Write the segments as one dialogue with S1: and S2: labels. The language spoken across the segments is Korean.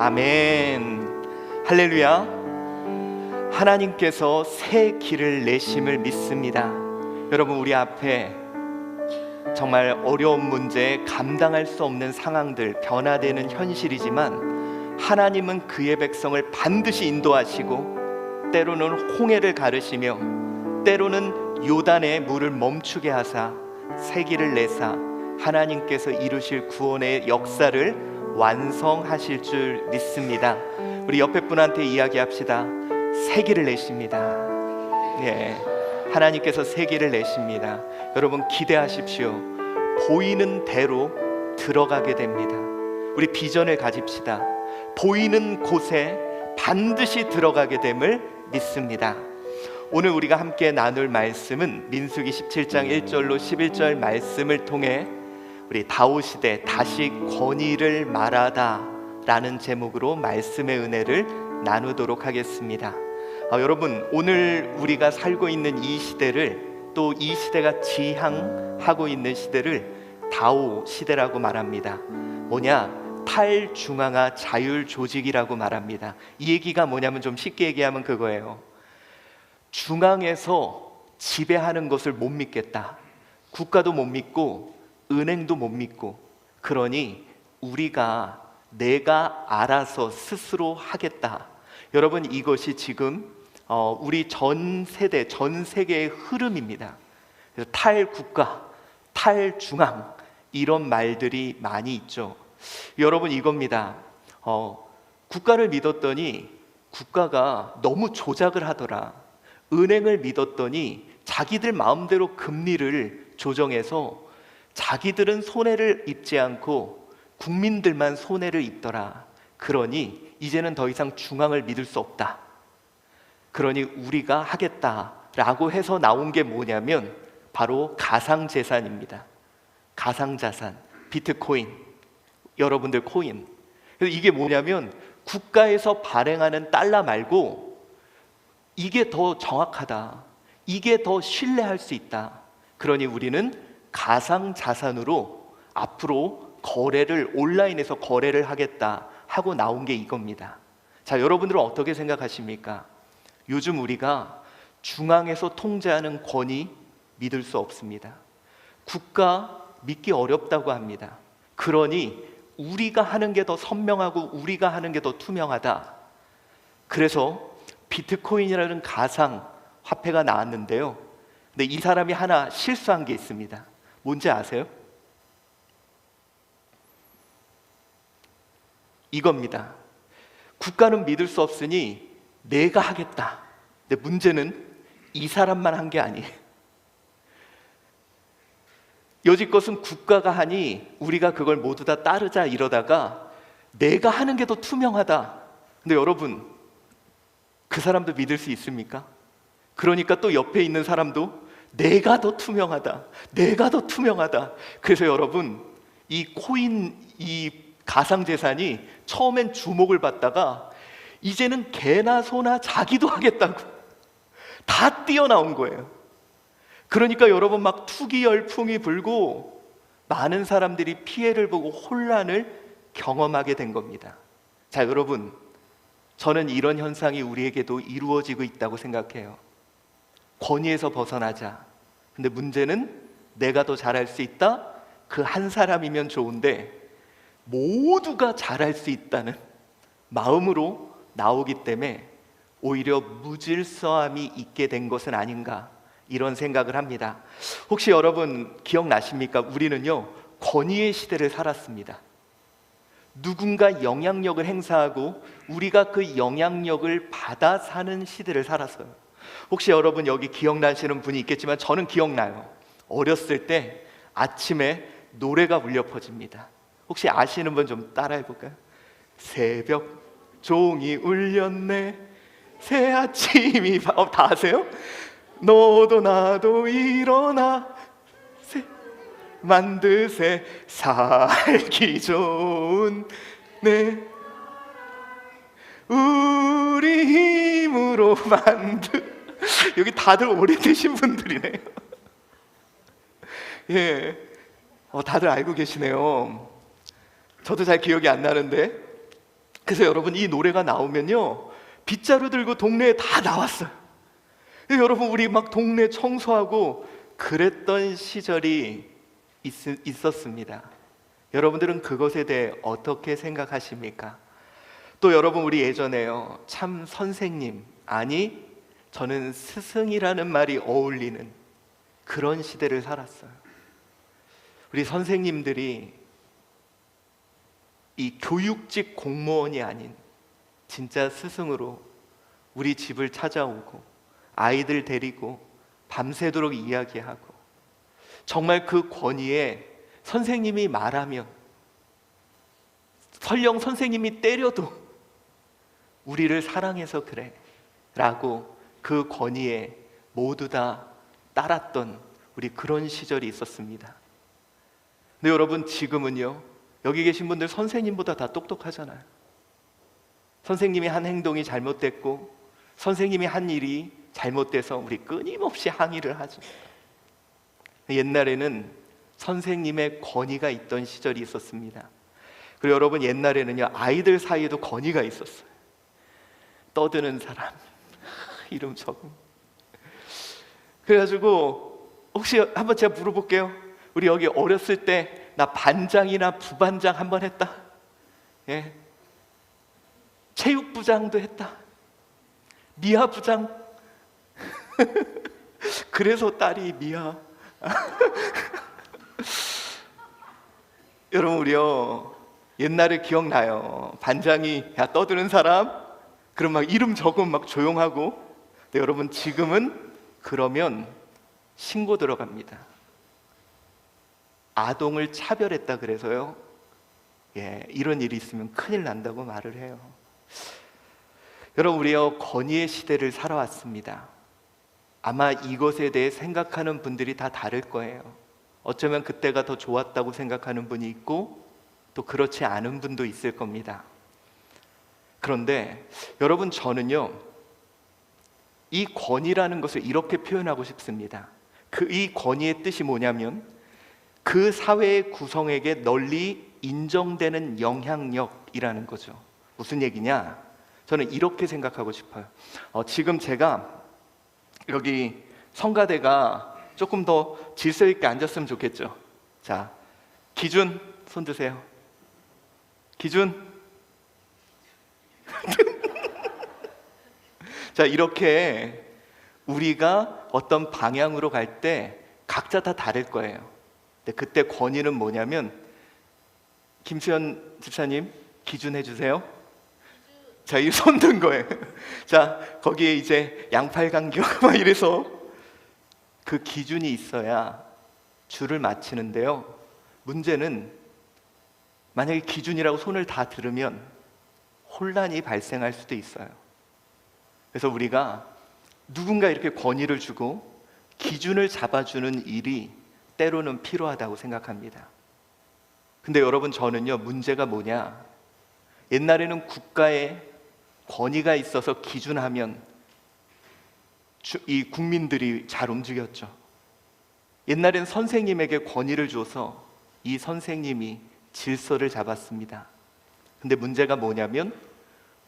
S1: 아멘. 할렐루야. 하나님께서 새 길을 내심을 믿습니다. 여러분, 우리 앞에 정말 어려운 문제, 감당할 수 없는 상황들, 변화되는 현실이지만 하나님은 그의 백성을 반드시 인도하시고 때로는 홍해를 가르시며 때로는 요단의 물을 멈추게 하사 새 길을 내사 하나님께서 이루실 구원의 역사를 완성하실 줄 믿습니다. 우리 옆에 분한테 이야기합시다. 새 길을 내십니다. 하나님께서 새 길을 내십니다. 여러분, 기대하십시오. 보이는 대로 들어가게 됩니다. 우리 비전을 가집시다. 보이는 곳에 반드시 들어가게 됨을 믿습니다. 오늘 우리가 함께 나눌 말씀은 민수기 17장 1절로 11절 말씀을 통해 우리 다윗시대 다시 권위를 말하다 라는 제목으로 말씀의 은혜를 나누도록 하겠습니다. 여러분, 오늘 우리가 살고 있는 이 시대를, 또 이 시대가 지향하고 있는 시대를 다오 시대라고 말합니다. 뭐냐? 탈중앙화 자율 조직이라고 말합니다. 이 얘기가 뭐냐면, 좀 쉽게 얘기하면 그거예요. 중앙에서 지배하는 것을 못 믿겠다. 국가도 못 믿고 은행도 못 믿고, 그러니 내가 알아서 스스로 하겠다. 여러분, 이것이 지금 우리 전 세대, 전 세계의 흐름입니다. 그래서 탈국가, 탈중앙, 이런 말들이 많이 있죠. 여러분, 이겁니다. 국가를 믿었더니 국가가 너무 조작을 하더라. 은행을 믿었더니 자기들 마음대로 금리를 조정해서 자기들은 손해를 입지 않고 국민들만 손해를 입더라. 그러니 이제는 더 이상 중앙을 믿을 수 없다. 그러니 우리가 하겠다라고 해서 나온 게 뭐냐면 바로 가상재산입니다. 가상자산, 비트코인, 여러분들 코인. 그래서 이게 뭐냐면 국가에서 발행하는 달러 말고 이게 더 정확하다, 이게 더 신뢰할 수 있다. 그러니 우리는 가상자산으로 앞으로 온라인에서 거래를 하겠다 하고 나온 게 이겁니다. 자, 여러분들은 어떻게 생각하십니까? 요즘 우리가 중앙에서 통제하는 권위 믿을 수 없습니다. 국가 믿기 어렵다고 합니다. 그러니 우리가 하는 게 더 선명하고 우리가 하는 게 더 투명하다. 그래서 비트코인이라는 가상 화폐가 나왔는데요. 근데 이 사람이 하나 실수한 게 있습니다. 뭔지 아세요? 이겁니다. 국가는 믿을 수 없으니 내가 하겠다. 근데 문제는 이 사람만 한 게 아니에요. 여지껏은 국가가 하니 우리가 그걸 모두 다 따르자 이러다가 내가 하는 게 더 투명하다. 근데 여러분, 그 사람도 믿을 수 있습니까? 그러니까 또 옆에 있는 사람도 내가 더 투명하다, 내가 더 투명하다. 그래서 여러분, 이 코인, 이 가상재산이 처음엔 주목을 받다가 이제는 개나 소나 자기도 하겠다고 다 뛰어나온 거예요. 그러니까 여러분, 막 투기 열풍이 불고 많은 사람들이 피해를 보고 혼란을 경험하게 된 겁니다. 자, 여러분, 저는 이런 현상이 우리에게도 이루어지고 있다고 생각해요. 권위에서 벗어나자. 근데 문제는 내가 더 잘할 수 있다? 그 한 사람이면 좋은데 모두가 잘할 수 있다는 마음으로 나오기 때문에 오히려 무질서함이 있게 된 것은 아닌가, 이런 생각을 합니다. 혹시 여러분 기억나십니까? 우리는요, 권위의 시대를 살았습니다. 누군가 영향력을 행사하고 우리가 그 영향력을 받아 사는 시대를 살았어요. 혹시 여러분 여기 기억나시는 분이 있겠지만 저는 기억나요. 어렸을 때 아침에 노래가 울려 퍼집니다. 혹시 아시는 분 좀 따라해 볼까요? 새벽 종이 울렸네, 새 아침이 다 아세요? 너도 나도 일어나 만드세 살기 좋은 내 우리 힘으로 여기 다들 오래되신 분들이네요. 다들 알고 계시네요. 저도 잘 기억이 안 나는데 그래서 여러분, 이 노래가 나오면요, 빗자루 들고 동네에 다 나왔어요. 여러분, 우리 막 동네 청소하고 그랬던 시절이 있었습니다. 여러분들은 그것에 대해 어떻게 생각하십니까? 또 여러분, 우리 예전에요, 참 선생님, 아니 저는 스승이라는 말이 어울리는 그런 시대를 살았어요. 우리 선생님들이 이 교육직 공무원이 아닌 진짜 스승으로 우리 집을 찾아오고 아이들 데리고 밤새도록 이야기하고, 정말 그 권위에 선생님이 말하면, 설령 선생님이 때려도 우리를 사랑해서 그래 라고 그 권위에 모두 다 따랐던 우리 그런 시절이 있었습니다. 근데 여러분, 지금은요, 여기 계신 분들 선생님보다 다 똑똑하잖아요. 선생님이 한 행동이 잘못됐고 선생님이 한 일이 잘못돼서 우리 끊임없이 항의를 하죠. 옛날에는 선생님의 권위가 있던 시절이 있었습니다. 그리고 여러분, 옛날에는요, 아이들 사이에도 권위가 있었어요. 떠드는 사람, 이름 적음. 그래가지고 혹시 한번 제가 물어볼게요. 우리 여기 어렸을 때 나 반장이나 부반장 한번 했다. 예. 체육부장도 했다. 미아 부장. 그래서 딸이 미아. 여러분, 우리요, 옛날에 기억나요. 반장이 야 떠드는 사람, 그럼 막 이름 적으면 막 조용하고. 근데 여러분, 지금은 그러면 신고 들어갑니다. 아동을 차별했다 그래서요, 예, 이런 일이 있으면 큰일 난다고 말을 해요. 여러분, 우리요, 권위의 시대를 살아왔습니다. 아마 이것에 대해 생각하는 분들이 다 다를 거예요. 어쩌면 그때가 더 좋았다고 생각하는 분이 있고 또 그렇지 않은 분도 있을 겁니다. 그런데 여러분, 저는요, 이 권위라는 것을 이렇게 표현하고 싶습니다. 이 권위의 뜻이 뭐냐면, 그 사회의 구성에게 널리 인정되는 영향력이라는 거죠. 무슨 얘기냐? 저는 이렇게 생각하고 싶어요. 지금 제가 여기 성가대가 조금 더 질서 있게 앉았으면 좋겠죠. 자, 기준 손 드세요. 기준. 자, 이렇게 우리가 어떤 방향으로 갈 때 각자 다 다를 거예요. 근데 그때 권위는 뭐냐면, 김수현 집사님 기준 해주세요. 자, 이 손 든 거예요. 자, 거기에 이제 양팔 간격 막 이래서 그 기준이 있어야 줄을 맞추는데요. 문제는 만약에 기준이라고 손을 다 들으면 혼란이 발생할 수도 있어요. 그래서 우리가 누군가 이렇게 권위를 주고 기준을 잡아주는 일이 때로는 필요하다고 생각합니다. 근데 여러분, 저는요, 문제가 뭐냐, 옛날에는 국가에 권위가 있어서 기준하면 이 국민들이 잘 움직였죠. 옛날엔 선생님에게 권위를 줘서 이 선생님이 질서를 잡았습니다. 근데 문제가 뭐냐면,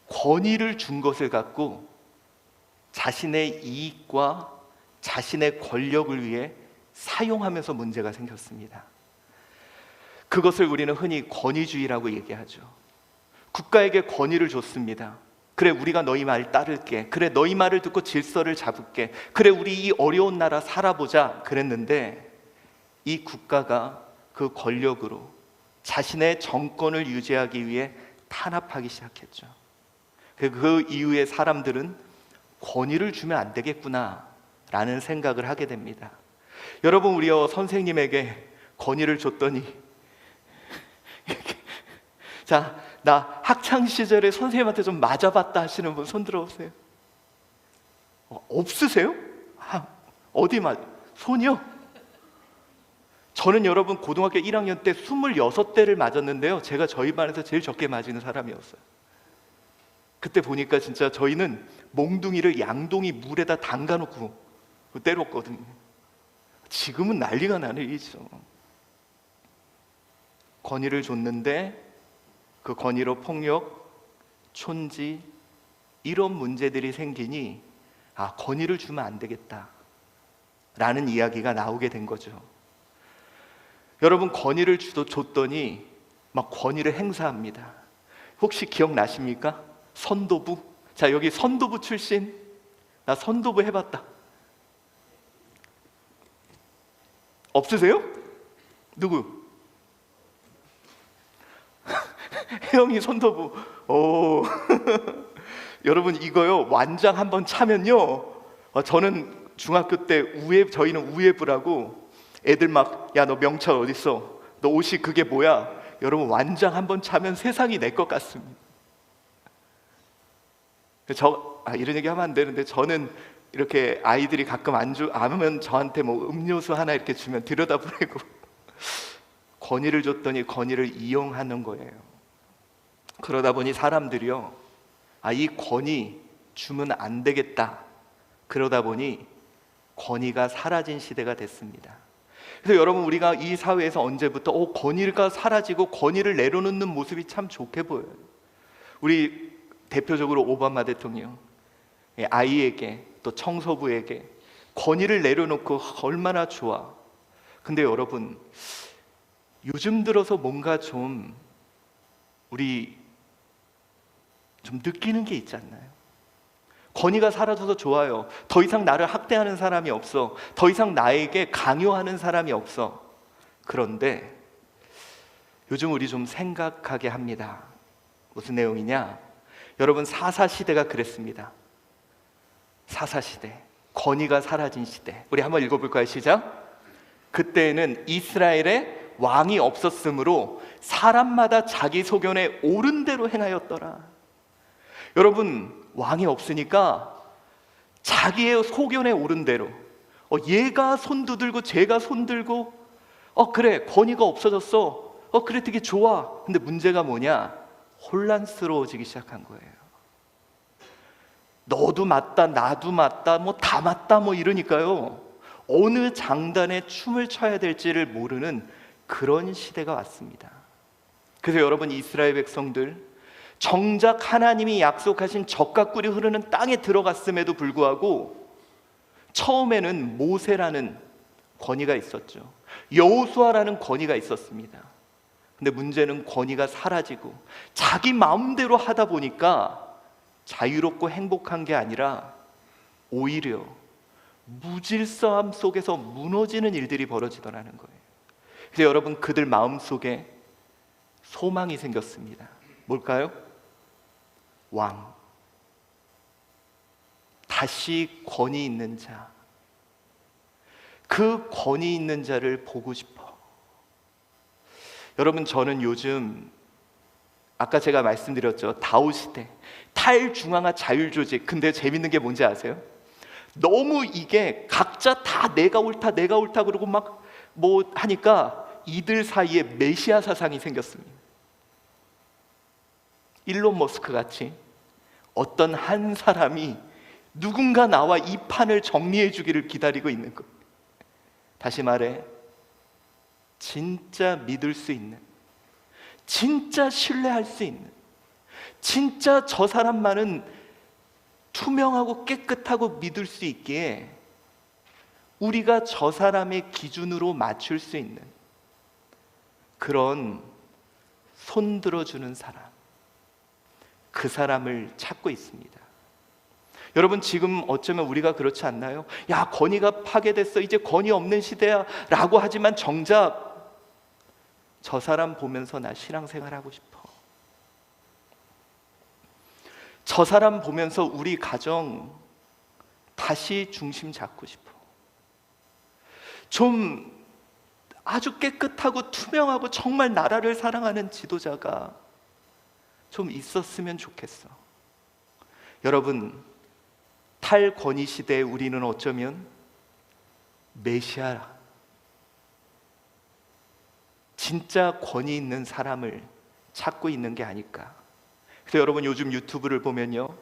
S1: 권위를 준 것을 갖고 자신의 이익과 자신의 권력을 위해 사용하면서 문제가 생겼습니다. 그것을 우리는 흔히 권위주의라고 얘기하죠. 국가에게 권위를 줬습니다. 그래, 우리가 너희 말 따를게. 그래, 너희 말을 듣고 질서를 잡을게. 그래, 우리 이 어려운 나라 살아보자. 그랬는데 이 국가가 그 권력으로 자신의 정권을 유지하기 위해 탄압하기 시작했죠. 그 이후에 사람들은 권위를 주면 안 되겠구나 라는 생각을 하게 됩니다. 여러분, 우리요, 선생님에게 권위를 줬더니 자, 나 학창시절에 선생님한테 좀 맞아봤다 하시는 분 손 들어보세요. 없으세요? 어디 손이요? 저는 여러분, 고등학교 1학년 때 26대를 맞았는데요, 제가 저희 반에서 제일 적게 맞은 사람이었어요. 그때 보니까 진짜 저희는 몽둥이를 양동이 물에다 담가놓고 때렸거든요. 지금은 난리가 나는 일이죠. 권위를 줬는데 그 권위로 폭력, 촌지 이런 문제들이 생기니 권위를 주면 안 되겠다 라는 이야기가 나오게 된 거죠. 여러분, 권위를 줬더니 막 권위를 행사합니다. 혹시 기억나십니까? 선도부. 자, 여기 선도부 출신, 나 선도부 해봤다. 없으세요? 누구? 혜영이 선도부. 오. 여러분, 이거요, 완장 한번 차면요, 저는 중학교 때 저희는 우예부라고 애들 막, 야, 너 명찰 어딨어? 너 옷이 그게 뭐야? 여러분, 완장 한번 차면 세상이 내 것 같습니다. 이런 얘기 하면 안 되는데, 저는 이렇게 아이들이 가끔 안 하면 저한테 뭐 음료수 하나 이렇게 주면 들여다보내고 권위를 줬더니 권위를 이용하는 거예요. 그러다 보니 사람들이요, 이 권위 주면 안 되겠다, 그러다 보니 권위가 사라진 시대가 됐습니다. 그래서 여러분, 우리가 이 사회에서 언제부터 권위가 사라지고 권위를 내려놓는 모습이 참 좋게 보여요. 우리 대표적으로 오바마 대통령, 아이에게 또 청소부에게 권위를 내려놓고 얼마나 좋아. 근데 여러분, 요즘 들어서 뭔가 좀 우리 좀 느끼는 게 있지 않나요? 권위가 사라져서 좋아요. 더 이상 나를 학대하는 사람이 없어. 더 이상 나에게 강요하는 사람이 없어. 그런데 요즘 우리 좀 생각하게 합니다. 무슨 내용이냐? 여러분, 사사시대가 그랬습니다. 사사시대, 권위가 사라진 시대. 우리 한번 읽어볼까요? 시작. 그때는 이스라엘에 왕이 없었으므로 사람마다 자기 소견에 옳은 대로 행하였더라. 여러분, 왕이 없으니까 자기의 소견에 옳은 대로, 얘가 손 두들고 쟤가 손 들고, 그래, 권위가 없어졌어, 그래, 되게 좋아. 근데 문제가 뭐냐? 혼란스러워지기 시작한 거예요. 너도 맞다, 나도 맞다, 뭐 다 맞다, 뭐 이러니까요, 어느 장단에 춤을 춰야 될지를 모르는 그런 시대가 왔습니다. 그래서 여러분, 이스라엘 백성들 정작 하나님이 약속하신 젖과 꿀이 흐르는 땅에 들어갔음에도 불구하고 처음에는 모세라는 권위가 있었죠. 여호수아라는 권위가 있었습니다. 근데 문제는 권위가 사라지고 자기 마음대로 하다 보니까 자유롭고 행복한 게 아니라 오히려 무질서함 속에서 무너지는 일들이 벌어지더라는 거예요. 그래서 여러분, 그들 마음속에 소망이 생겼습니다. 뭘까요? 왕. 다시 권위 있는 자. 그 권위 있는 자를 보고 싶어. 여러분, 저는 요즘 아까 제가 말씀드렸죠, 다오 시대, 탈중앙화 자율조직. 근데 재밌는 게 뭔지 아세요? 너무 이게 각자 다 내가 옳다 내가 옳다 그러고 막 뭐 하니까 이들 사이에 메시아 사상이 생겼습니다. 일론 머스크 같이 어떤 한 사람이 누군가 나와 이 판을 정리해 주기를 기다리고 있는 것. 다시 말해, 진짜 믿을 수 있는, 진짜 신뢰할 수 있는, 진짜 저 사람만은 투명하고 깨끗하고 믿을 수 있기에 우리가 저 사람의 기준으로 맞출 수 있는 그런 손 들어주는 사람, 그 사람을 찾고 있습니다. 여러분, 지금 어쩌면 우리가 그렇지 않나요? 야, 권위가 파괴됐어, 이제 권위 없는 시대야 라고 하지만 정작 저 사람 보면서 나 신앙생활 하고 싶어. 저 사람 보면서 우리 가정 다시 중심 잡고 싶어. 좀 아주 깨끗하고 투명하고 정말 나라를 사랑하는 지도자가 좀 있었으면 좋겠어. 여러분, 탈권위 시대에 우리는 어쩌면 메시아, 진짜 권위 있는 사람을 찾고 있는 게 아닐까. 그래서 여러분, 요즘 유튜브를 보면요,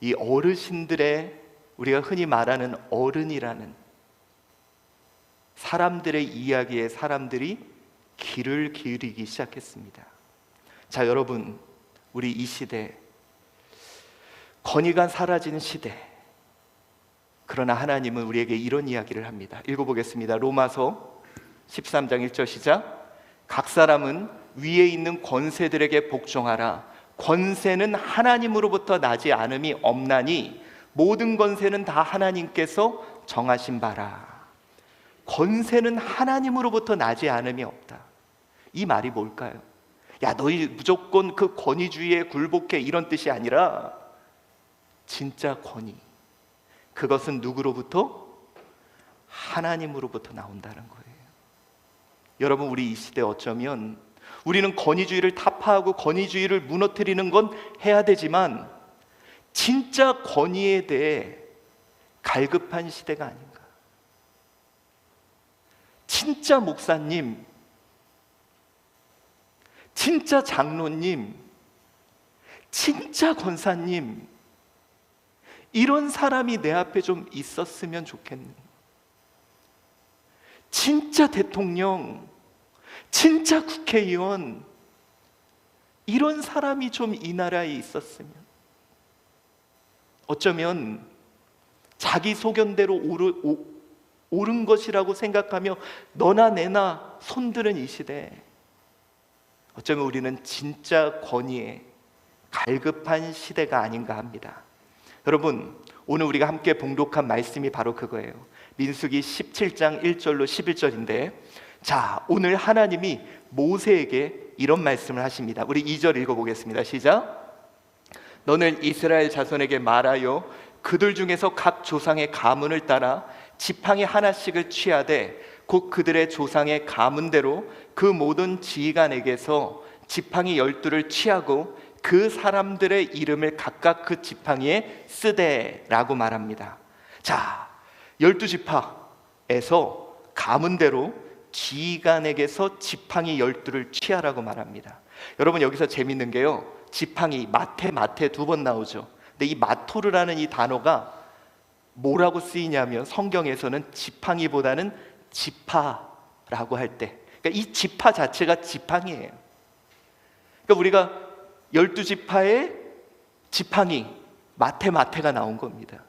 S1: 이 어르신들의, 우리가 흔히 말하는 어른이라는 사람들의 이야기에 사람들이 귀를 기울이기 시작했습니다. 자, 여러분, 우리 이 시대 건의가 사라지는 시대. 그러나 하나님은 우리에게 이런 이야기를 합니다. 읽어보겠습니다. 로마서 13장 1절 시작. 각 사람은 위에 있는 권세들에게 복종하라. 권세는 하나님으로부터 나지 않음이 없나니 모든 권세는 다 하나님께서 정하신 바라. 권세는 하나님으로부터 나지 않음이 없다. 이 말이 뭘까요? 야, 너희 무조건 그 권위주의에 굴복해, 이런 뜻이 아니라 진짜 권위, 그것은 누구로부터? 하나님으로부터 나온다는 거예요. 여러분, 우리 이 시대 어쩌면 우리는 권위주의를 타파하고 권위주의를 무너뜨리는 건 해야 되지만 진짜 권위에 대해 갈급한 시대가 아닌가. 진짜 목사님, 진짜 장로님, 진짜 권사님, 이런 사람이 내 앞에 좀 있었으면 좋겠네. 진짜 대통령, 진짜 국회의원, 이런 사람이 좀 이 나라에 있었으면. 어쩌면 자기 소견대로 옳은 것이라고 생각하며 너나 내나 손드는 이 시대, 어쩌면 우리는 진짜 권위에 갈급한 시대가 아닌가 합니다. 여러분, 오늘 우리가 함께 봉독한 말씀이 바로 그거예요. 민수기 17장 1절로 11절인데, 자, 오늘 하나님이 모세에게 이런 말씀을 하십니다. 우리 2절 읽어보겠습니다. 시작. 너는 이스라엘 자손에게 말하여 그들 중에서 각 조상의 가문을 따라 지팡이 하나씩을 취하되 곧 그들의 조상의 가문대로 그 모든 지휘관에게서 지팡이 12를 취하고 그 사람들의 이름을 각각 그 지팡이에 쓰되 라고 말합니다. 자, 12지파에서 가문대로 지휘관에게서 지팡이 12를 취하라고 말합니다. 여러분, 여기서 재밌는 게요, 지팡이, 마테 두 번 나오죠. 근데 이 마토르라는 이 단어가 뭐라고 쓰이냐면 성경에서는 지팡이보다는 지파라고 할 때, 그러니까 이 지파 자체가 지팡이에요. 그러니까 우리가 12지파의 지팡이, 마테가 나온 겁니다.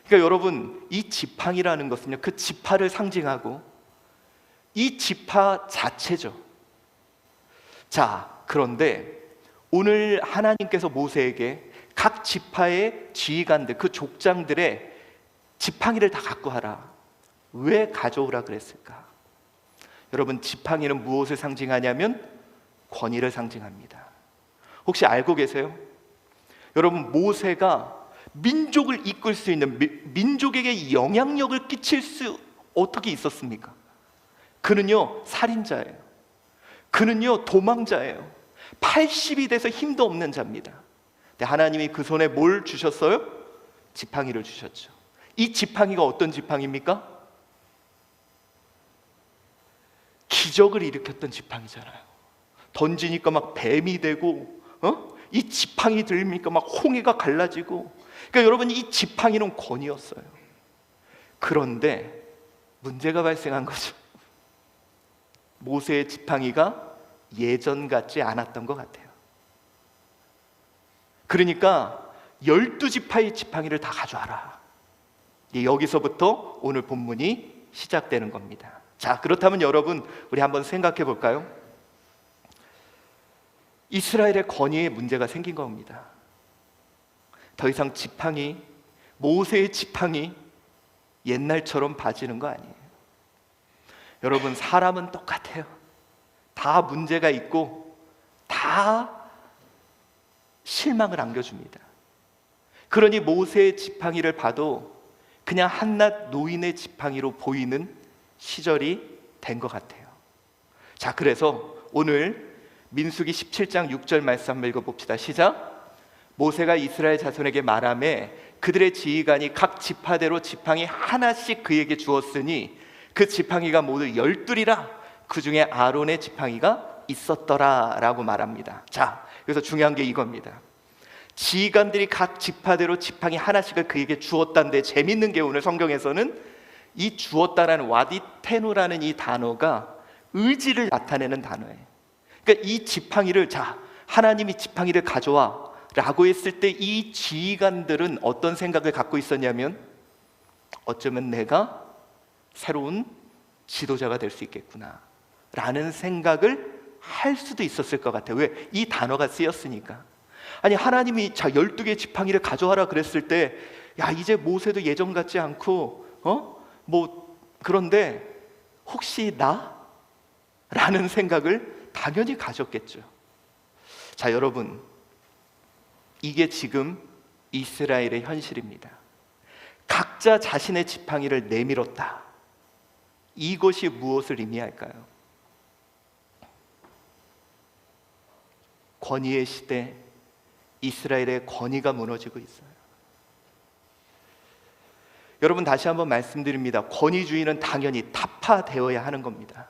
S1: 그러니까 여러분, 이 지팡이라는 것은요, 그 지파를 상징하고 이 지파 자체죠. 자, 그런데 오늘 하나님께서 모세에게 각 지파의 지휘관들, 그 족장들의 지팡이를 다 갖고 하라. 왜 가져오라 그랬을까? 여러분, 지팡이는 무엇을 상징하냐면 권위를 상징합니다. 혹시 알고 계세요? 여러분, 모세가 민족을 이끌 수 있는, 민족에게 영향력을 끼칠 수 어떻게 있었습니까? 그는요, 살인자예요. 그는요, 도망자예요. 80이 돼서 힘도 없는 자입니다. 근데 하나님이 그 손에 뭘 주셨어요? 지팡이를 주셨죠. 이 지팡이가 어떤 지팡이입니까? 기적을 일으켰던 지팡이잖아요. 던지니까 막 뱀이 되고, 이 지팡이 들니까 막 홍해가 갈라지고. 그러니까 여러분, 이 지팡이는 권위였어요. 그런데 문제가 발생한 거죠. 모세의 지팡이가 예전 같지 않았던 것 같아요. 그러니까 12지파의 지팡이를 다 가져와라. 여기서부터 오늘 본문이 시작되는 겁니다. 자, 그렇다면 여러분, 우리 한번 생각해 볼까요? 이스라엘의 권위에 문제가 생긴 겁니다. 더 이상 지팡이, 모세의 지팡이 옛날처럼 봐지는 거 아니에요. 여러분, 사람은 똑같아요. 다 문제가 있고 다 실망을 안겨줍니다. 그러니 모세의 지팡이를 봐도 그냥 한낱 노인의 지팡이로 보이는 시절이 된 것 같아요. 자, 그래서 오늘 민수기 17장 6절 말씀 한번 읽어봅시다. 시작. 모세가 이스라엘 자손에게 말하매 그들의 지휘관이 각 지파대로 지팡이 하나씩 그에게 주었으니 그 지팡이가 모두 12이라 그 중에 아론의 지팡이가 있었더라 라고 말합니다. 자, 그래서 중요한 게 이겁니다. 지휘관들이 각 지파대로 지팡이 하나씩을 그에게 주었다는데, 재밌는 게 오늘 성경에서는 이 주었다라는 와디테누라는 이 단어가 의지를 나타내는 단어예요. 그러니까 이 지팡이를, 자, 하나님이 지팡이를 가져와 라고 했을 때 이 지휘관들은 어떤 생각을 갖고 있었냐면, 어쩌면 내가 새로운 지도자가 될 수 있겠구나 라는 생각을 할 수도 있었을 것 같아요. 왜? 이 단어가 쓰였으니까. 아니, 하나님이 자 12개 지팡이를 가져와라 그랬을 때, 야, 이제 모세도 예전 같지 않고 그런데 혹시 나? 라는 생각을 당연히 가졌겠죠. 자, 여러분, 이게 지금 이스라엘의 현실입니다. 각자 자신의 지팡이를 내밀었다. 이것이 무엇을 의미할까요? 권위의 시대, 이스라엘의 권위가 무너지고 있어요. 여러분, 다시 한번 말씀드립니다. 권위주의는 당연히 타파되어야 하는 겁니다.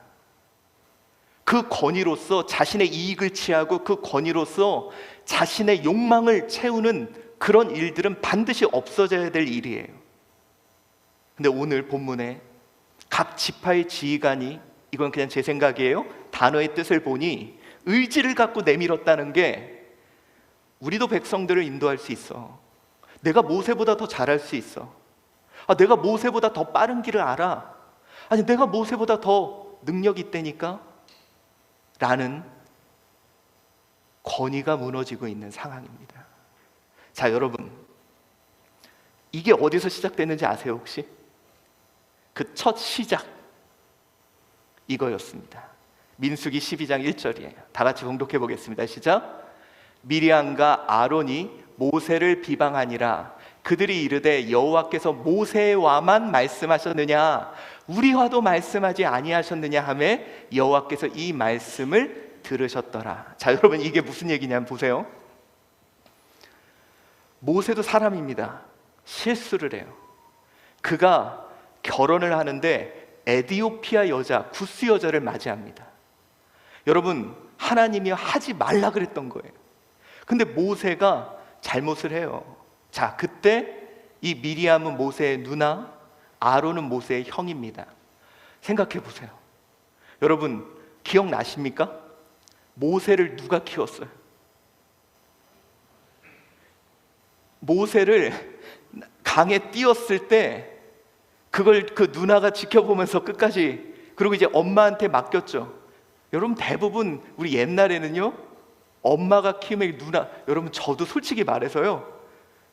S1: 그 권위로서 자신의 이익을 취하고 그 권위로서 자신의 욕망을 채우는 그런 일들은 반드시 없어져야 될 일이에요. 근데 오늘 본문에 각 지파의 지휘관이, 이건 그냥 제 생각이에요, 단어의 뜻을 보니 의지를 갖고 내밀었다는 게, 우리도 백성들을 인도할 수 있어. 내가 모세보다 더 잘할 수 있어. 내가 모세보다 더 빠른 길을 알아. 아니, 내가 모세보다 더 능력이 있다니까 라는 권위가 무너지고 있는 상황입니다. 자, 여러분, 이게 어디서 시작됐는지 아세요 혹시? 그 첫 시작, 이거였습니다. 민수기 12장 1절이에요. 다 같이 봉독해 보겠습니다. 시작. 미리암과 아론이 모세를 비방하니라. 그들이 이르되 여호와께서 모세와만 말씀하셨느냐, 우리와도 말씀하지 아니하셨느냐 하매 여호와께서 이 말씀을 들으셨더라. 자, 여러분, 이게 무슨 얘기냐면 보세요. 모세도 사람입니다. 실수를 해요. 그가 결혼을 하는데 에디오피아 여자, 구스 여자를 맞이합니다. 여러분, 하나님이 하지 말라 그랬던 거예요. 근데 모세가 잘못을 해요. 자, 그때 이 미리암은 모세의 누나, 아론은 모세의 형입니다. 생각해 보세요. 여러분, 기억나십니까? 모세를 누가 키웠어요? 모세를 강에 띄웠을 때 그걸 그 누나가 지켜보면서 끝까지, 그리고 이제 엄마한테 맡겼죠. 여러분, 대부분 우리 옛날에는요, 엄마가 키우면 누나, 여러분, 저도 솔직히 말해서요,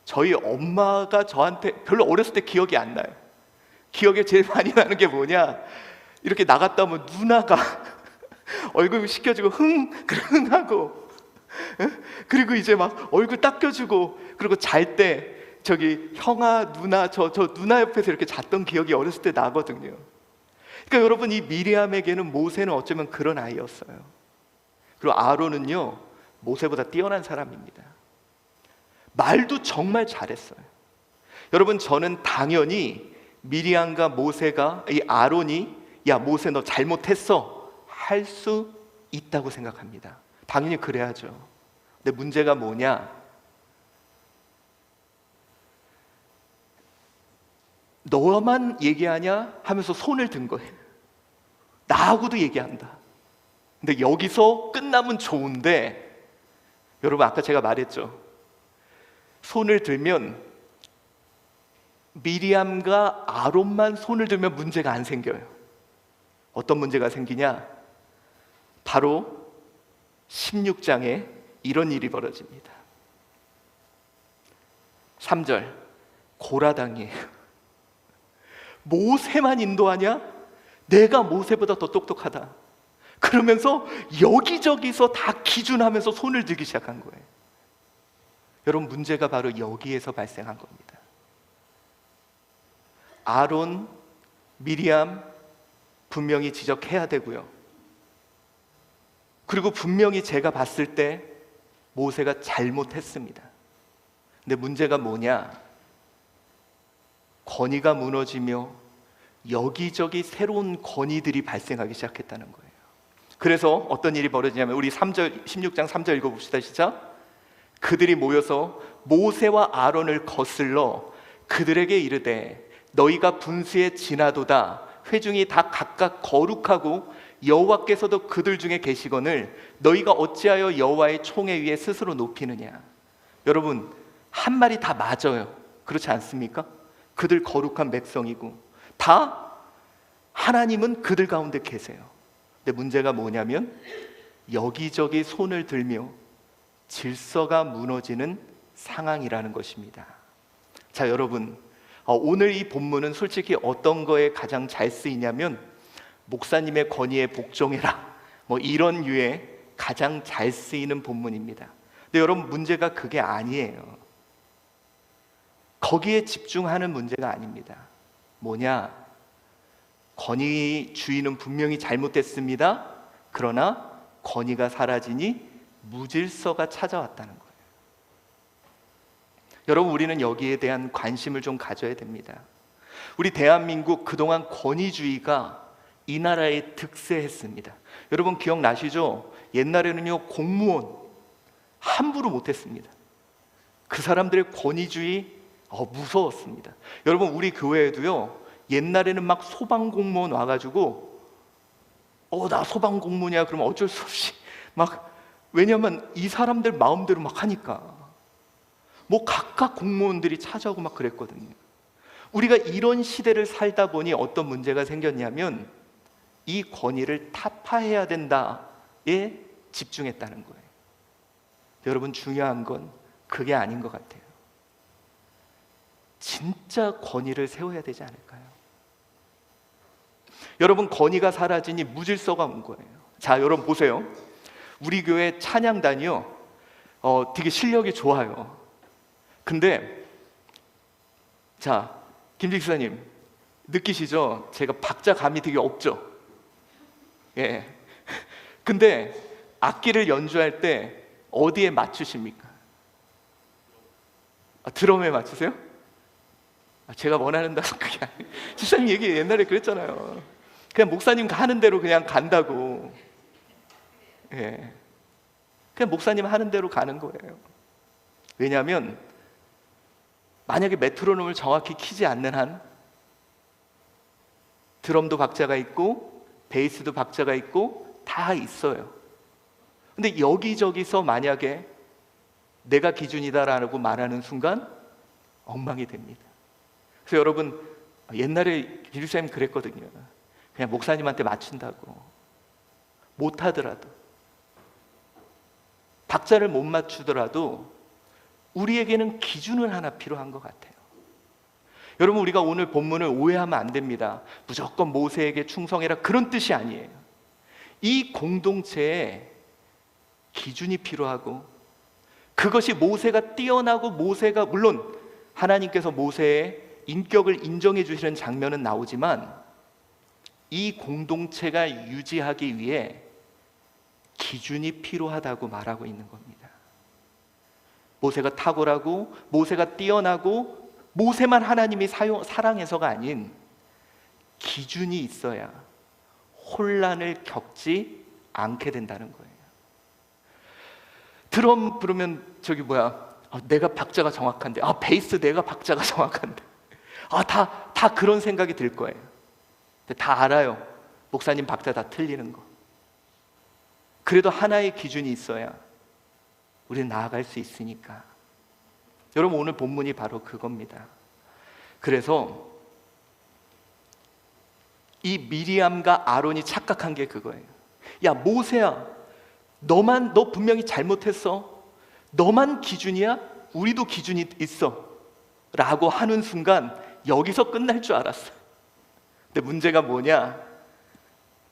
S1: 저희 엄마가 저한테 별로 어렸을 때 기억이 안 나요. 기억에 제일 많이 나는 게 뭐냐, 이렇게 나갔다 오면 누나가 얼굴 씻겨주고 흥 하고, 그리고 이제 막 얼굴 닦여주고, 그리고 잘 때 저기 형아 누나, 저 누나 옆에서 이렇게 잤던 기억이 어렸을 때 나거든요. 그러니까 여러분, 이 미리암에게는 모세는 어쩌면 그런 아이였어요. 그리고 아론은요, 모세보다 뛰어난 사람입니다. 말도 정말 잘했어요. 여러분, 저는 당연히 미리암과 모세가, 이 아론이 야 모세 너 잘못했어 할 수 있다고 생각합니다. 당연히 그래야죠. 근데 문제가 뭐냐, 너만 얘기하냐 하면서 손을 든 거예요. 나하고도 얘기한다. 근데 여기서 끝나면 좋은데, 여러분, 아까 제가 말했죠. 손을 들면 미리암과 아론만 손을 들면 문제가 안 생겨요. 어떤 문제가 생기냐? 바로 16장에 이런 일이 벌어집니다. 3절, 고라당이에요. 모세만 인도하냐? 내가 모세보다 더 똑똑하다. 그러면서 여기저기서 다 기준하면서 손을 들기 시작한 거예요. 여러분, 문제가 바로 여기에서 발생한 겁니다. 아론, 미리암 분명히 지적해야 되고요. 그리고 분명히 제가 봤을 때 모세가 잘못했습니다. 근데 문제가 뭐냐? 권위가 무너지며 여기저기 새로운 권위들이 발생하기 시작했다는 거예요. 그래서 어떤 일이 벌어지냐면, 우리 3절, 16장 3절 읽어봅시다. 시작. 그들이 모여서 모세와 아론을 거슬러 그들에게 이르되 너희가 분수에 지나도다. 회중이 다 각각 거룩하고 여호와께서도 그들 중에 계시거늘 너희가 어찌하여 여호와의 총회 위에 스스로 높이느냐. 여러분, 한 말이 다 맞아요. 그렇지 않습니까? 그들 거룩한 백성이고 다 하나님은 그들 가운데 계세요. 근데 문제가 뭐냐면 여기저기 손을 들며 질서가 무너지는 상황이라는 것입니다. 자, 여러분, 오늘 이 본문은 솔직히 어떤 거에 가장 잘 쓰이냐면 목사님의 권위에 복종해라, 이런 류의 가장 잘 쓰이는 본문입니다. 근데 여러분, 문제가 그게 아니에요. 거기에 집중하는 문제가 아닙니다. 뭐냐? 권위주의는 분명히 잘못됐습니다. 그러나 권위가 사라지니 무질서가 찾아왔다는 거예요. 여러분, 우리는 여기에 대한 관심을 좀 가져야 됩니다. 우리 대한민국 그동안 권위주의가 이 나라에 득세했습니다. 여러분 기억나시죠? 옛날에는요, 공무원 함부로 못했습니다. 그 사람들의 권위주의 무서웠습니다. 여러분, 우리 교회에도요, 옛날에는 막 소방공무원 와가지고 나 소방공무원이야 그러면 어쩔 수 없이 막, 왜냐면 이 사람들 마음대로 막 하니까 각각 공무원들이 찾아오고 막 그랬거든요. 우리가 이런 시대를 살다 보니 어떤 문제가 생겼냐면 이 권위를 타파해야 된다에 집중했다는 거예요. 여러분, 중요한 건 그게 아닌 것 같아요. 진짜 권위를 세워야 되지 않을까요? 여러분, 권위가 사라지니 무질서가 온 거예요. 자, 여러분 보세요. 우리 교회 찬양단이요, 되게 실력이 좋아요. 근데 자, 김직사님 느끼시죠? 제가 박자감이 되게 없죠? 예. 근데 악기를 연주할 때 어디에 맞추십니까? 드럼에 맞추세요? 제가 원하는 다고 그게 아니에요. 집사님 얘기 옛날에 그랬잖아요. 그냥 목사님 하는 대로 그냥 간다고. 예. 그냥 목사님 하는 대로 가는 거예요. 왜냐하면 만약에 메트로놈을 정확히 키지 않는 한 드럼도 박자가 있고 베이스도 박자가 있고 다 있어요. 근데 여기저기서 만약에 내가 기준이다라고 말하는 순간 엉망이 됩니다. 그래서 여러분, 옛날에 기술사님 그랬거든요. 그냥 목사님한테 맞춘다고. 못하더라도, 박자를 못 맞추더라도 우리에게는 기준은 하나 필요한 것 같아요. 여러분, 우리가 오늘 본문을 오해하면 안 됩니다. 무조건 모세에게 충성해라 그런 뜻이 아니에요. 이 공동체에 기준이 필요하고, 그것이 모세가 뛰어나고, 모세가 물론 하나님께서 모세의 인격을 인정해 주시는 장면은 나오지만 이 공동체가 유지하기 위해 기준이 필요하다고 말하고 있는 겁니다. 모세가 탁월하고 모세가 뛰어나고 모세만 하나님이 사랑해서가 아닌 기준이 있어야 혼란을 겪지 않게 된다는 거예요. 드럼 부르면 내가 박자가 정확한데, 베이스 내가 박자가 정확한데, 다 그런 생각이 들 거예요. 근데 다 알아요. 목사님 박자 다 틀리는 거. 그래도 하나의 기준이 있어야 우리는 나아갈 수 있으니까. 여러분, 오늘 본문이 바로 그겁니다. 그래서 이 미리암과 아론이 착각한 게 그거예요. 야, 모세야, 너 분명히 잘못했어. 너만 기준이야? 우리도 기준이 있어 라고 하는 순간 여기서 끝날 줄 알았어. 근데 문제가 뭐냐?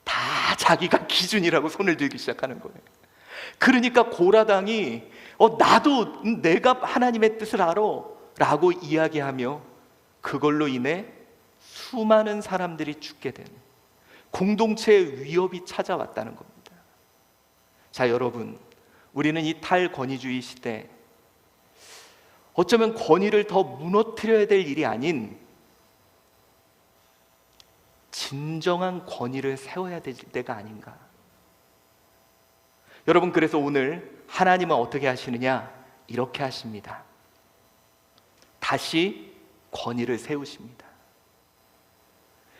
S1: 다 자기가 기준이라고 손을 들기 시작하는 거예요. 그러니까 고라당이 나도 내가 하나님의 뜻을 알아 라고 이야기하며 그걸로 인해 수많은 사람들이 죽게 된 공동체의 위협이 찾아왔다는 겁니다. 자, 여러분, 우리는 이 탈권위주의 시대, 어쩌면 권위를 더 무너뜨려야 될 일이 아닌 진정한 권위를 세워야 될 때가 아닌가. 여러분, 그래서 오늘 하나님은 어떻게 하시느냐? 이렇게 하십니다. 다시 권위를 세우십니다.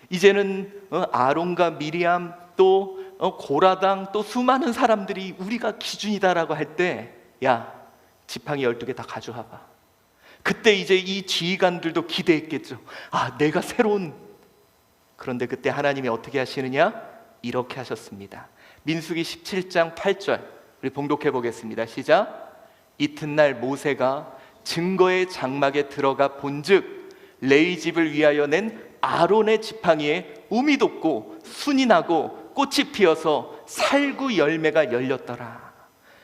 S1: 이제는 아론과 미리암 또 고라당 또 수많은 사람들이 우리가 기준이다라고 할 때, 야, 지팡이 12개 다 가져와봐. 그때 이제 이 지휘관들도 기대했겠죠. 아, 내가 새로운. 그런데 그때 하나님이 어떻게 하시느냐? 이렇게 하셨습니다. 민수기 17장 8절 우리 봉독해 보겠습니다. 시작. 이튿날 모세가 증거의 장막에 들어가 본즉 레위 집을 위하여 낸 아론의 지팡이에 um이 돋고 순이 나고 꽃이 피어서 살구 열매가 열렸더라.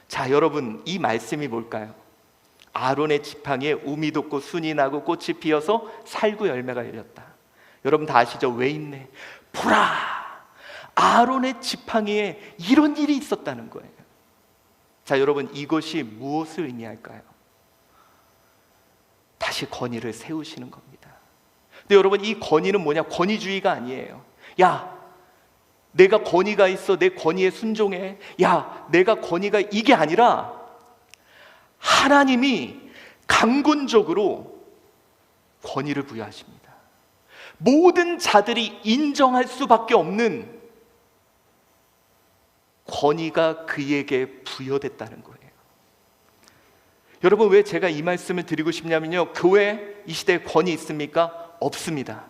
S1: 자, 여러분, 이 말씀이 뭘까요? 아론의 지팡이에 um이 돋고 순이 나고 꽃이 피어서 살구 열매가 열렸다. 여러분 다 아시죠? 왜 있네? 보라! 아론의 지팡이에 이런 일이 있었다는 거예요. 자, 여러분, 이것이 무엇을 의미할까요? 다시 권위를 세우시는 겁니다. 근데 여러분, 이 권위는 뭐냐? 권위주의가 아니에요. 야, 내가 권위가 있어, 내 권위에 순종해. 야, 내가 권위가, 이게 아니라 하나님이 강권적으로 권위를 부여하십니다. 모든 자들이 인정할 수밖에 없는 권위가 그에게 부여됐다는 거예요. 여러분, 왜 제가 이 말씀을 드리고 싶냐면요, 교회 이 시대에 권위 있습니까? 없습니다.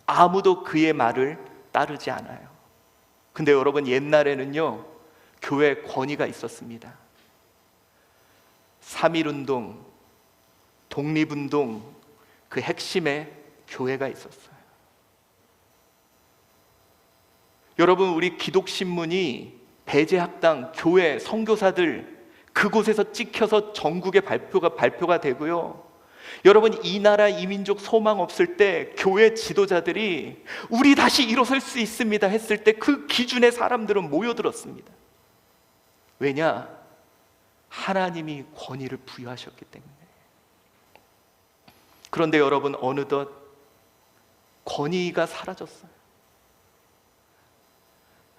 S1: 아무도 그의 말을 따르지 않아요. 근데 여러분, 옛날에는요 교회에 권위가 있었습니다. 3.1운동, 독립운동 그 핵심에 교회가 있었어요. 여러분, 우리 기독신문이 배제학당, 교회, 선교사들 그곳에서 찍혀서 전국에 발표가 되고요. 여러분, 이 나라 이 민족 소망 없을 때 교회 지도자들이 우리 다시 일어설 수 있습니다 했을 때 그 기준의 사람들은 모여들었습니다. 왜냐? 하나님이 권위를 부여하셨기 때문에. 그런데 여러분, 어느덧 권위가 사라졌어요.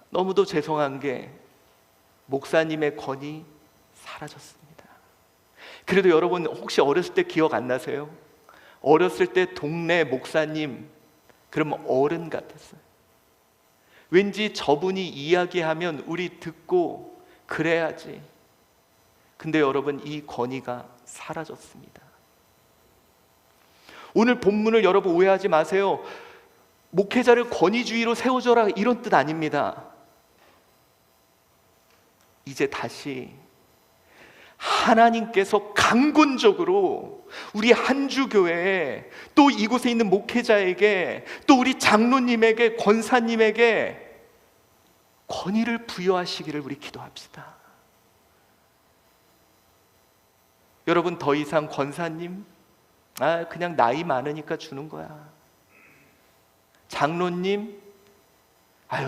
S1: 너무도 죄송한 게 목사님의 권위 사라졌습니다. 그래도 여러분, 혹시 어렸을 때 기억 안 나세요? 어렸을 때 동네 목사님, 그러면 어른 같았어요. 왠지 저분이 이야기하면 우리 듣고 그래야지. 근데 여러분, 이 권위가 사라졌습니다. 오늘 본문을 여러분 오해하지 마세요. 목회자를 권위주의로 세워줘라 이런 뜻 아닙니다. 이제 다시 하나님께서 강권적으로 우리 한주교회에, 또 이곳에 있는 목회자에게, 또 우리 장로님에게, 권사님에게 권위를 부여하시기를 우리 기도합시다. 여러분, 더 이상 권사님, 그냥 나이 많으니까 주는 거야. 장로님,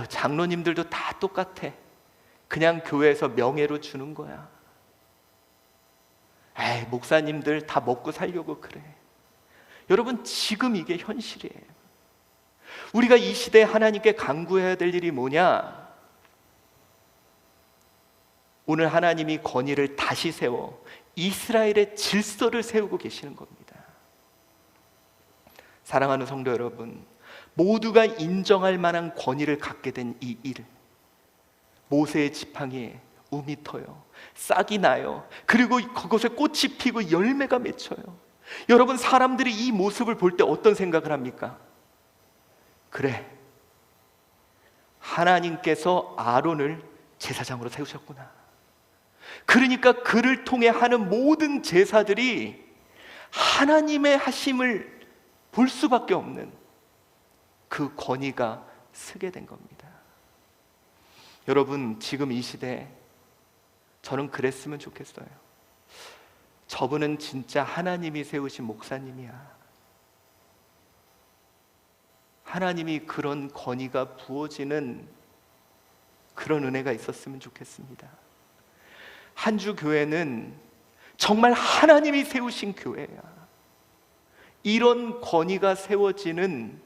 S1: 장로님들도 다 똑같아. 그냥 교회에서 명예로 주는 거야. 목사님들 다 먹고 살려고 그래. 여러분, 지금 이게 현실이에요. 우리가 이 시대에 하나님께 간구해야 될 일이 뭐냐? 오늘 하나님이 권위를 다시 세워 이스라엘의 질서를 세우고 계시는 겁니다. 사랑하는 성도 여러분, 모두가 인정할 만한 권위를 갖게 된 이 일, 모세의 지팡이에 um이 터요, 싹이 나요, 그리고 그곳에 꽃이 피고 열매가 맺혀요. 여러분, 사람들이 이 모습을 볼 때 어떤 생각을 합니까? 그래, 하나님께서 아론을 제사장으로 세우셨구나. 그러니까 그를 통해 하는 모든 제사들이 하나님의 하심을 볼 수밖에 없는 그 권위가 서게 된 겁니다. 여러분, 지금 이 시대에 저는 그랬으면 좋겠어요. 저분은 진짜 하나님이 세우신 목사님이야. 하나님이 그런 권위가 부어지는 그런 은혜가 있었으면 좋겠습니다. 한주교회는 정말 하나님이 세우신 교회야. 이런 권위가 세워지는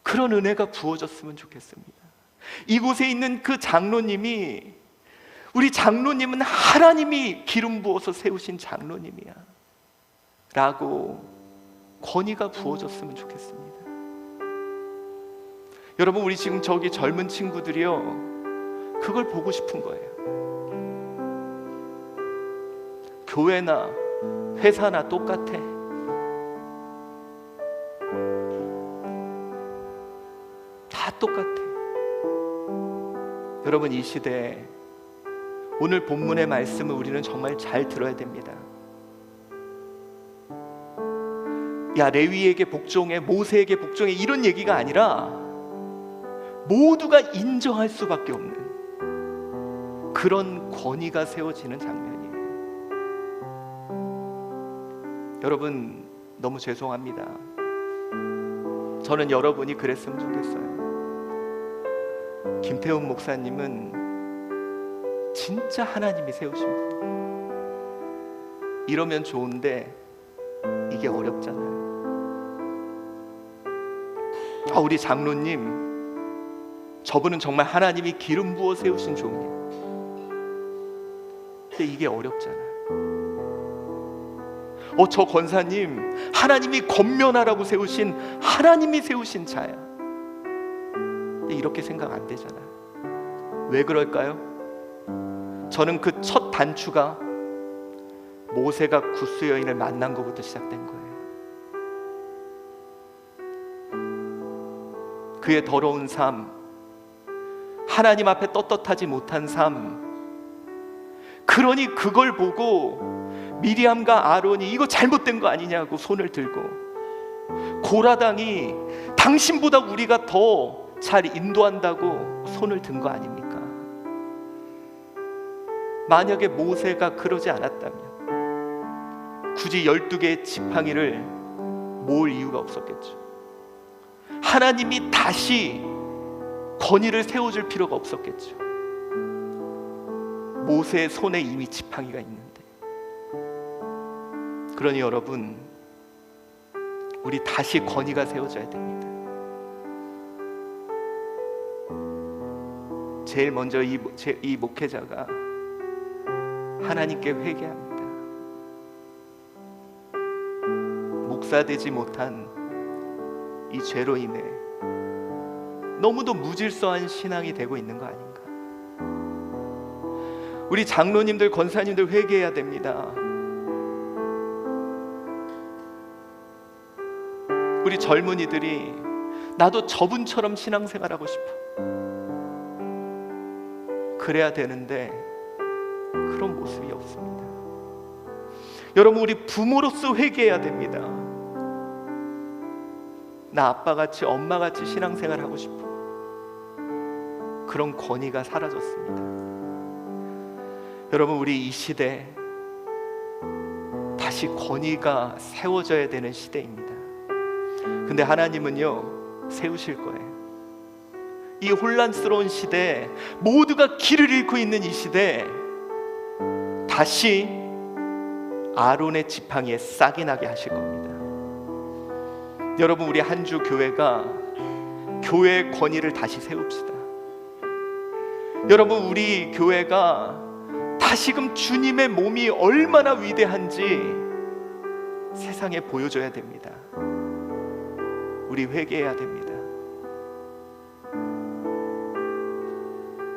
S1: 그런 은혜가 부어졌으면 좋겠습니다. 이곳에 있는 그 장로님이, 우리 장로님은 하나님이 기름 부어서 세우신 장로님이야 라고 권위가 부어졌으면 좋겠습니다. 여러분, 우리 지금 저기 젊은 친구들이요, 그걸 보고 싶은 거예요. 교회나 회사나 똑같아. 다 똑같아. 여러분, 이 시대에 오늘 본문의 말씀을 우리는 정말 잘 들어야 됩니다. 야, 레위에게 복종해, 모세에게 복종해, 이런 얘기가 아니라 모두가 인정할 수밖에 없는 그런 권위가 세워지는 장면이에요. 여러분, 너무 죄송합니다. 저는 여러분이 그랬으면 좋겠어요. 김태훈 목사님은 진짜 하나님이 세우신 분. 이러면 좋은데 이게 어렵잖아요. 우리 장로님, 저분은 정말 하나님이 기름 부어 세우신 종이에요. 근데 이게 어렵잖아요. 저 권사님, 하나님이 권면하라고 세우신, 하나님이 세우신 자야. 근데 이렇게 생각 안 되잖아요. 왜 그럴까요? 저는 그 첫 단추가 모세가 구스 여인을 만난 것부터 시작된 거예요. 그의 더러운 삶, 하나님 앞에 떳떳하지 못한 삶, 그러니 그걸 보고 미리암과 아론이 이거 잘못된 거 아니냐고 손을 들고, 고라당이 당신보다 우리가 더 잘 인도한다고 손을 든 거 아닙니까? 만약에 모세가 그러지 않았다면 굳이 12개의 지팡이를 모을 이유가 없었겠죠. 하나님이 다시 권위를 세워줄 필요가 없었겠죠. 모세의 손에 이미 지팡이가 있는데. 그러니 여러분, 우리 다시 권위가 세워져야 됩니다. 제일 먼저 이 목회자가 하나님께 회개합니다. 목사 되지 못한 이 죄로 인해 너무도 무질서한 신앙이 되고 있는 거 아닌가. 우리 장로님들, 권사님들 회개해야 됩니다. 우리 젊은이들이 나도 저분처럼 신앙생활하고 싶어, 그래야 되는데 그런 모습이 없습니다. 여러분, 우리 부모로서 회개해야 됩니다. 나 아빠같이 엄마같이 신앙생활하고 싶어. 그런 권위가 사라졌습니다. 여러분, 우리 이 시대 다시 권위가 세워져야 되는 시대입니다. 근데 하나님은요, 세우실 거예요. 이 혼란스러운 시대에, 모두가 길을 잃고 있는 이 시대에 다시 아론의 지팡이에 싹이 나게 하실 겁니다. 여러분, 우리 한 주 교회가 교회의 권위를 다시 세웁시다. 여러분, 우리 교회가 다시금 주님의 몸이 얼마나 위대한지 세상에 보여줘야 됩니다. 우리 회개해야 됩니다.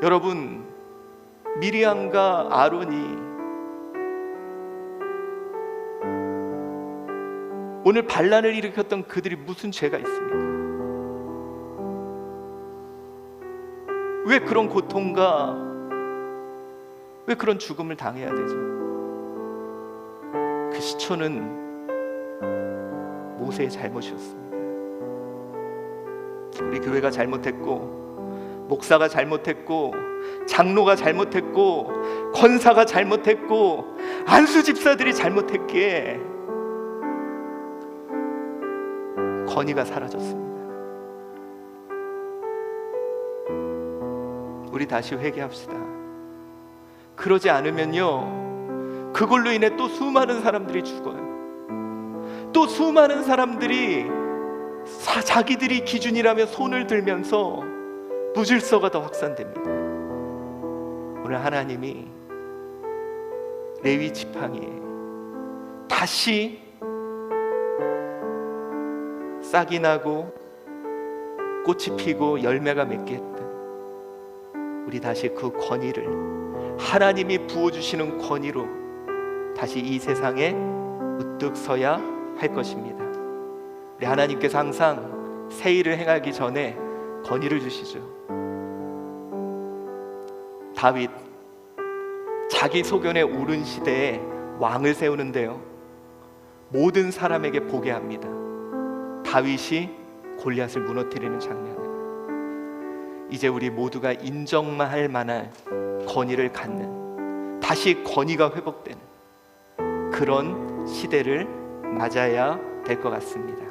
S1: 여러분, 미리암과 아론이 오늘 반란을 일으켰던 그들이 무슨 죄가 있습니까? 왜 그런 고통과 왜 그런 죽음을 당해야 되죠? 그 시초는 모세의 잘못이었습니다. 우리 교회가 잘못했고, 목사가 잘못했고, 장로가 잘못했고, 권사가 잘못했고, 안수 집사들이 잘못했기에 권위가 사라졌습니다. 우리 다시 회개합시다. 그러지 않으면요, 그걸로 인해 또 수많은 사람들이 죽어요. 또 수많은 사람들이 자기들이 기준이라며 손을 들면서 무질서가 더 확산됩니다. 오늘 하나님이 레위 지팡이에 다시 싹이 나고 꽃이 피고 열매가 맺게 했던, 우리 다시 그 권위를, 하나님이 부어주시는 권위로 다시 이 세상에 우뚝 서야 할 것입니다. 우리 하나님께서 항상 새 일을 행하기 전에 건의를 주시죠. 다윗, 자기 소견에 오른 시대에 왕을 세우는데요, 모든 사람에게 보게 합니다. 다윗이 골리앗을 무너뜨리는 장면을. 이제 우리 모두가 인정만 할 만한 건의를 갖는, 다시 건의가 회복되는 그런 시대를 맞아야 될 것 같습니다.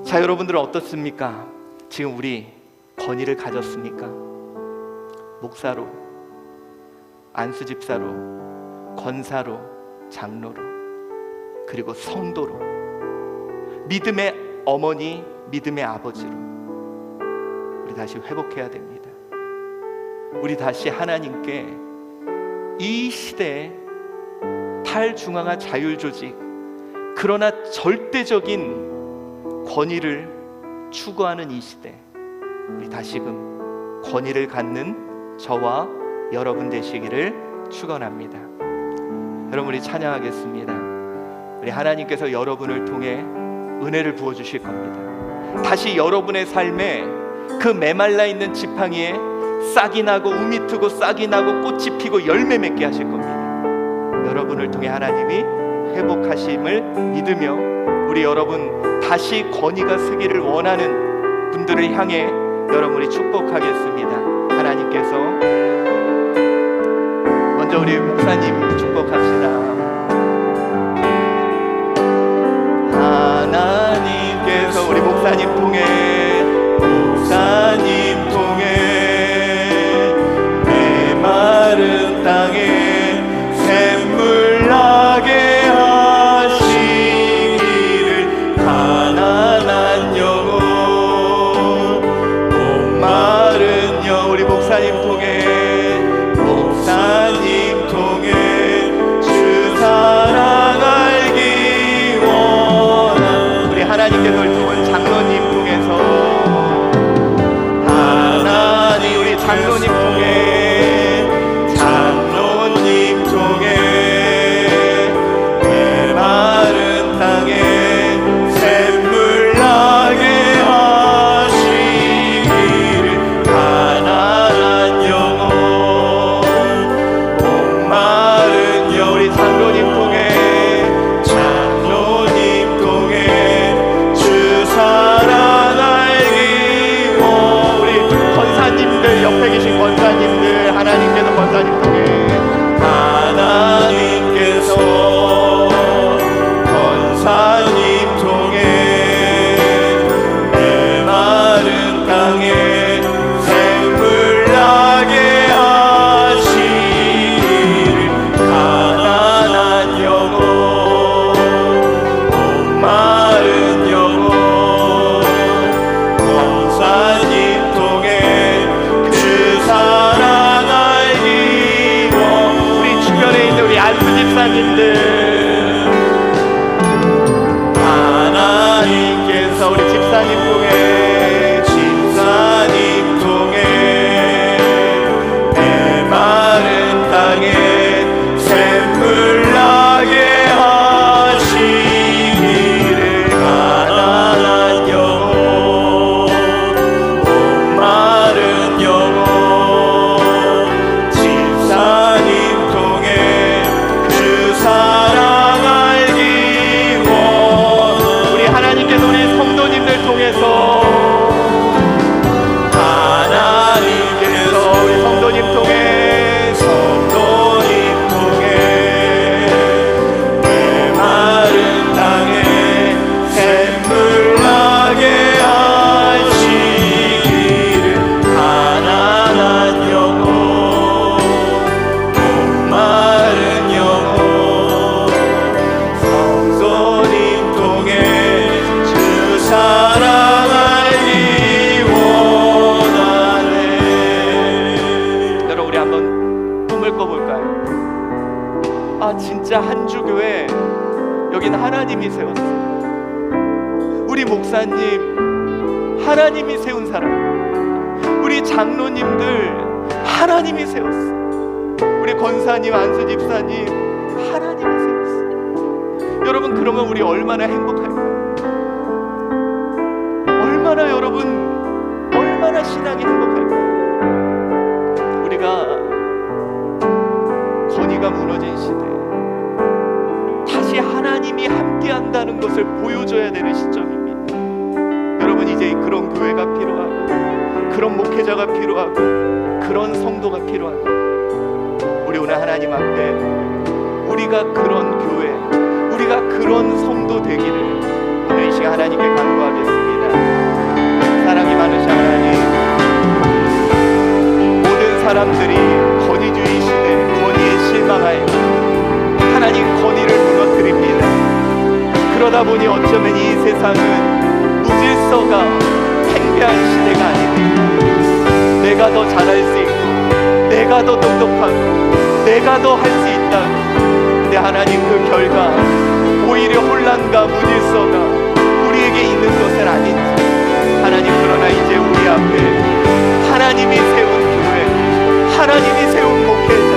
S1: 자, 여러분들은 어떻습니까? 지금 우리 건의를 가졌습니까? 목사로, 안수집사로, 권사로, 장로로, 그리고 성도로, 믿음의 어머니, 믿음의 아버지로 우리 다시 회복해야 됩니다. 우리 다시 하나님께 이 시대에 탈중앙화 자율조직, 그러나 절대적인 권위를 추구하는 이 시대, 우리 다시금 권위를 갖는 저와 여러분 되시기를 축원합니다. 여러분, 우리 찬양하겠습니다. 우리 하나님께서 여러분을 통해 은혜를 부어주실 겁니다. 다시 여러분의 삶에 그 메말라 있는 지팡이에 싹이 나고 우미 트고 싹이 나고 꽃이 피고 열매 맺게 하실 겁니다. 여러분을 통해 하나님이 회복하심을 믿으며 우리 여러분 다시 권위가 서기를 원하는 분들을 향해 여러분이 축복하겠습니다. 하나님께서 먼저 우리 목사님 축복합시다. 하나님께서 우리 목사님 통해 메마른 땅에 샘물 나게 하시기를, 가난한 영혼 목마른 영, 우리 목사님 통해 주 사랑 알기 원한, 우리 하나님께서 도운 장로님 통해서 하나님, 우리 장로님 통해 메마른 땅에 샘물 나게 하시기를, 가난한 영혼 목마른 영, 우리 장로님 통해 주 사랑 알기 원, 우리 권사님들, 옆에 계신 권사님들, 하나님께서 권사님 통해 권사님 통해 메마른 땅에 샘물 나게 하시기를, 가난한 영혼 목마른 영혼 권사님 통해 주 사랑 알기 원, 우리 주변에 있는 우리 안수집사님들, 하나님께서 우리 집사님 통해 메마른 땅에 샘물 나게 하시기를, 가난한 영혼 목마른 영혼 집사님 통해 주 사랑 알기 원, 우리 하나님께서 우리 성도님들 통해서 우리 성도님 통해 메마른 땅에 샘물 나게 하시기를, 가난한 영혼 목마른 영혼 성도님 통해 주 사랑 알기 원하네. 여러분, 우리 한번 꿈을 꿔볼까요? 아, 진짜 한주교회 여기는 하나님이 세웠어요. 우리 목사님 하나님이 세운 사람, 우리 장로님들 하나님이 세웠어요. 우리 권사님, 안수집사님 하나님을 세웠어요. 여러분, 그러면 우리 얼마나 행복할까요? 얼마나 여러분, 얼마나 신앙이 행복할까요? 우리가 건의가 무너진 시대, 다시 하나님이 함께한다는 것을 보여줘야 되는 시점입니다. 여러분, 이제 그런 교회가 필요하고, 그런 목회자가 필요하고, 그런 성도가 필요하고, 우리 오늘 하나님 앞에 우리가 그런 교회, 우리가 그런 성도 되기를 오늘 이 시간 하나님께 간구하겠습니다. 사랑이 많으신 하나님, 모든 사람들이 권위주의 시대, 권위에 실망하여 하나님 권위를 무너뜨립니다. 그러다 보니 어쩌면 이 세상은 무질서가 팽배한 시대가 아닙니다. 내가 더 잘할 수 있고, 내가 더 똑똑하고, 내가 더 할 수 있다고. 근데 하나님, 그 결과 오히려 혼란과 무질서가 우리에게 있는 것은 아닌지. 하나님, 그러나 이제 우리 앞에 하나님이 세운 교회, 하나님이 세운 목회자,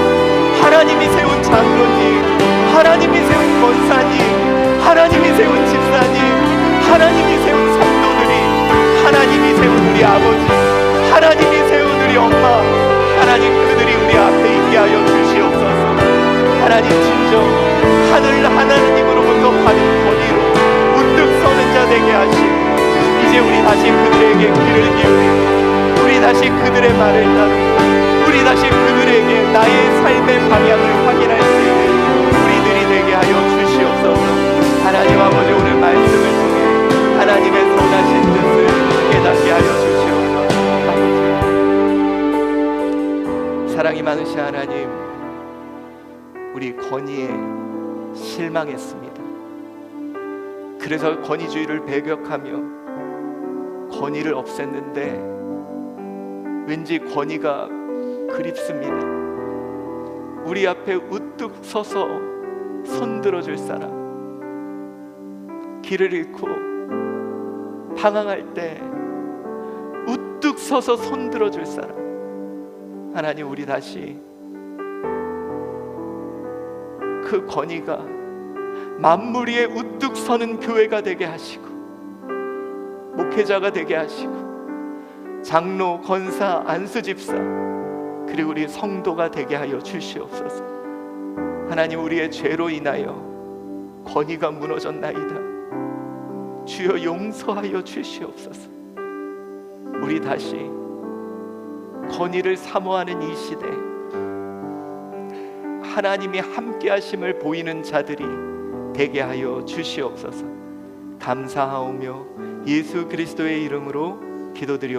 S1: 하나님이 세운 장로님, 하나님이 세운 권사님, 하나님이 세운 집사님, 하나님이 세운 성도들이, 하나님이 세운 우리 아버지, 하나님이 세운 우리 엄마, 하나님, 그들이 우리 앞에 있게 하여 주시옵소서. 하나님, 진정 하나님으로부터 받은 권위로 우뚝 서는 자 되게 하시고, 이제 우리 다시 그들에게 귀를 기울이고, 우리 다시 그들의 말을 따르고, 우리 다시 그들에게 나의 삶의 방향을 확인할 수 있는 우리들이 되게 하여 주시옵소서. 하나님 아버지, 오늘 말씀을 통해 하나님의 선하신 뜻을 깨닫게 하여 주시옵소서. 사랑이 많으신 하나님, 우리 권위에 실망했습니다. 그래서 권위주의를 배격하며 권위를 없앴는데 왠지 권위가 그립습니다. 우리 앞에 우뚝 서서 손들어줄 사람, 길을 잃고 방황할 때 우뚝 서서 손들어줄 사람, 하나님, 우리 다시 그 권위가 만물 위에 우뚝 서는 교회가 되게 하시고, 목회자가 되게 하시고, 장로, 권사, 안수집사, 그리고 우리 성도가 되게 하여 주시옵소서. 하나님, 우리의 죄로 인하여 권위가 무너졌나이다. 주여 용서하여 주시옵소서. 우리 다시 권위를 사모하는 이 시대, 하나님이 함께 하심을 보이는 자들이 되게 하여 주시옵소서. 감사하오며 예수 그리스도의 이름으로 기도드리옵나이다.